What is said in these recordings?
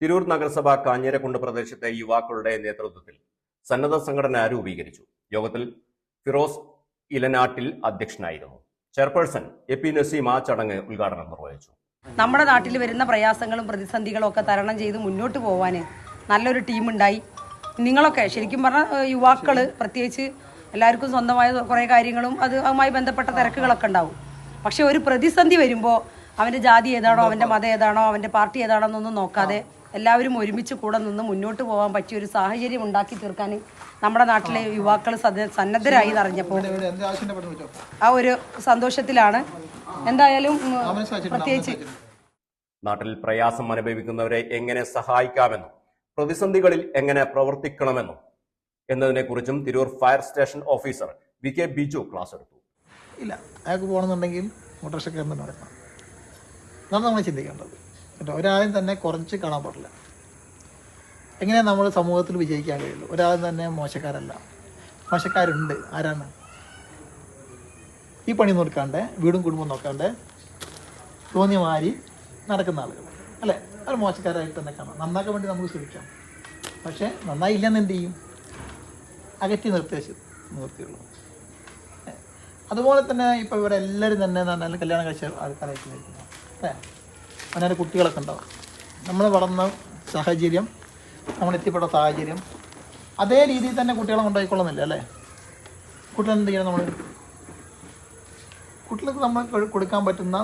തിരൂർ നഗരസഭ കാഞ്ഞിരക്കുണ്ട് പ്രദേശത്തെ യുവാക്കളുടെ നേതൃത്വത്തിൽ സന്നദ്ധ സംഘടന രൂപീകരിച്ചു. യോഗത്തിൽ ഫിറോസ് ഇലനാട്ടിൽ അധ്യക്ഷനായിരുന്നു. Chairperson AP. നസീമ ചടങ്ങ് ഉദ്ഘാടനം നിർവഹിച്ചു. നമ്മുടെ നാട്ടിൽ വരുന്ന പ്രയാസങ്ങളും പ്രതിസന്ധികളും ഒക്കെ തരണം ചെയ്ത് മുന്നോട്ട് പോകാൻ നല്ലൊരു ടീമുണ്ടായി. നിങ്ങളൊക്കെ ശരിക്കും പറഞ്ഞാൽ യുവാക്കൾ പ്രത്യേകിച്ച് എല്ലാവർക്കും സ്വന്തമായ കുറേ കാര്യങ്ങളും അതുമായി ബന്ധപ്പെട്ട തിരക്കുകളൊക്കെ ഉണ്ടാവും. പക്ഷെ ഒരു പ്രതിസന്ധി വരുമ്പോൾ അവൻ്റെ ജാതി ഏതാണോ, അവൻ്റെ മതം ഏതാണോ, അവൻ്റെ പാർട്ടി ഏതാണോ എന്നൊന്നും നോക്കാതെ എല്ലാവരും ഒരുമിച്ച് കൂടെ നിന്ന് മുന്നോട്ട് പോകാൻ പറ്റിയ ഒരു സാഹചര്യം ഉണ്ടാക്കി തീർക്കാൻ നമ്മുടെ നാട്ടിലെ യുവാക്കൾ സന്നദ്ധരായി എന്നറിഞ്ഞപ്പോൾ ആ ഒരു സന്തോഷത്തിലാണ്. എന്തായാലും പ്രത്യേകിച്ച് നാട്ടിൽ പ്രയാസം അനുഭവിക്കുന്നവരെ എങ്ങനെ സഹായിക്കാമെന്നും പ്രതിസന്ധികളിൽ എങ്ങനെ പ്രവർത്തിക്കണമെന്നും എന്നതിനെക്കുറിച്ചും Tirur fire station officer VK. Biju class എടുത്തു. ഇല്ല, അയാൾക്ക് പോകണമെന്നുണ്ടെങ്കിൽ മോട്ടോർസൈക്കിൾ നടക്കണം എന്നാണ് നമ്മൾ ചിന്തിക്കേണ്ടത്. കേട്ടോ, ഒരാളും തന്നെ കുറച്ച് കാണാൻ പാടില്ല. എങ്ങനെ നമ്മൾ സമൂഹത്തിൽ വിജയിക്കാൻ കഴിയുള്ളൂ? ഒരാളും തന്നെ മോശക്കാരല്ല, മോശക്കാരുണ്ട്. ആരാണ്? ഈ പണി നോക്കാണ്ട് വീടും കുടുംബം നോക്കാണ്ട് തോന്നിയ മാതിരി നടക്കുന്ന ആളുകൾ അല്ലേ? അത് മോശക്കാരായിട്ട് തന്നെ കാണാം. നന്നാക്കാൻ വേണ്ടി നമുക്ക് ശ്രമിക്കാം. പക്ഷേ നന്നായില്ലെന്ന് എന്ത് ചെയ്യും? അകറ്റി നിർത്തിയുള്ളൂ. അതുപോലെ തന്നെ ഇപ്പോൾ ഇവിടെ എല്ലാവരും തന്നെ നല്ല കല്യാണം കഴിച്ച ആൾക്കാരായിട്ട് നിൽക്കുന്നു അല്ലേ? അങ്ങനെ കുട്ടികളൊക്കെ ഉണ്ടാവും. നമ്മൾ വളർന്ന സാഹചര്യം, നമ്മൾ എത്തിപ്പെട്ട സാഹചര്യം അതേ രീതിയിൽ തന്നെ കുട്ടികളെ കൊണ്ടുപോയിക്കൊള്ളുന്നില്ല അല്ലേ? കുട്ടികൾ എന്ത് ചെയ്യണം? കുട്ടികൾക്ക് നമ്മൾ കൊടുക്കാൻ പറ്റുന്ന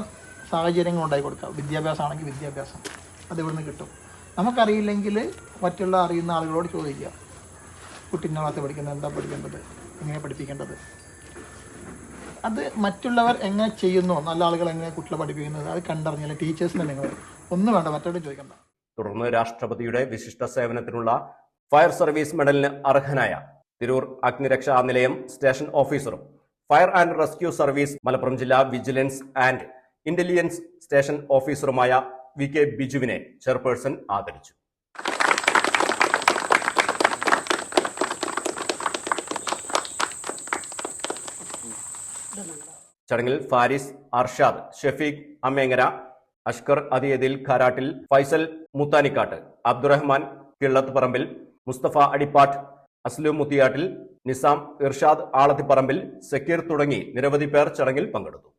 സാഹചര്യങ്ങൾ ഉണ്ടാക്കി കൊടുക്കുക. വിദ്യാഭ്യാസമാണെങ്കിൽ വിദ്യാഭ്യാസം അത് ഇവിടുന്ന് കിട്ടും. നമുക്കറിയില്ലെങ്കിൽ മറ്റുള്ള അറിയുന്ന ആളുകളോട് ചോദിക്കുക. കുട്ടീൻ്റെ ക്ലാസ് പഠിക്കുന്നത്, എന്താ പഠിക്കേണ്ടത്, എങ്ങനെ പഠിപ്പിക്കേണ്ടത്, അത് മറ്റുള്ളവർ എങ്ങനെ ചെയ്യുന്നു, നല്ല ആളുകൾ എങ്ങനെ കുട്ടികളെ പഠിപ്പിക്കുന്നത് അത് കണ്ടറിഞ്ഞാൽ ടീച്ചേഴ്സിനെ നിങ്ങൾ ഒന്നും വേണ്ട, മറ്റോട് ചോദിക്കണ്ട. തുടർന്ന് രാഷ്ട്രപതിയുടെ വിശിഷ്ട സേവനത്തിനുള്ള ഫയർ സർവീസ് മെഡലിന് അർഹനായ തിരൂർ അഗ്നിരക്ഷാ നിലയം സ്റ്റേഷൻ ഓഫീസറും fire and rescue service Malappuram ജില്ലാ വിജിലൻസ് ആൻഡ് ഇന്റലിജൻസ് സ്റ്റേഷൻ ഓഫീസറുമായ വി.കെ. ബിജുവിനെ ചെയർപേഴ്സൺ ആദരിച്ചു. ചടങ്ങിൽ ഫാരിസ്, അർഷാദ്, ഷഫീഖ് അമ്മേങ്ങര, അഷ്കർ അതിയതിൽ ഖാരാട്ടിൽ, ഫൈസൽ മുത്താനിക്കാട്ട്, അബ്ദുറഹ്മാൻ കിള്ളത്ത് പറമ്പിൽ, മുസ്തഫ അടിപ്പാട്ട്, അസ്ലു മുത്തിയാട്ടിൽ, നിസാം, ഇർഷാദ് ആളത്തിപ്പറമ്പിൽ, സക്കീർ തുടങ്ങി നിരവധി പേർ ചടങ്ങിൽ പങ്കെടുത്തു.